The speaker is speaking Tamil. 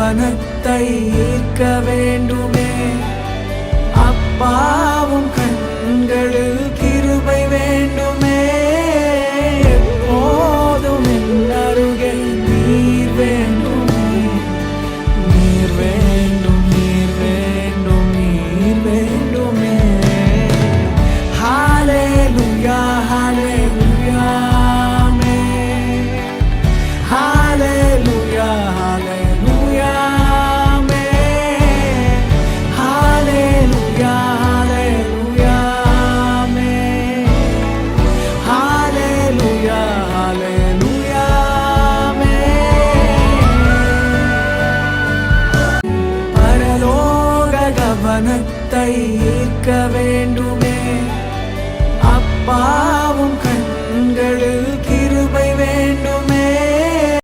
கவனத்தை ஈர்க்க வேண்டுமே. அப்பாவும் கண்களில் கிருபை வேண்டுமே. எப்போதும் என் அருகே நீர் வேண்டுமே. நீர் வேண்டும், நீர் வேண்டும், நீர் வேண்டுமே. ஹalleluya, ஹalleluya, ஆமென். ஹalleluya, ஹalleluya, ஆமென். ஹalleluya, ஹalleluya, ஆமென். ஹalleluya, ஹalleluya, ஆமென். பரலோக கவனத்தை ஈர்க்க வேண்டுமே. அப்பாவும்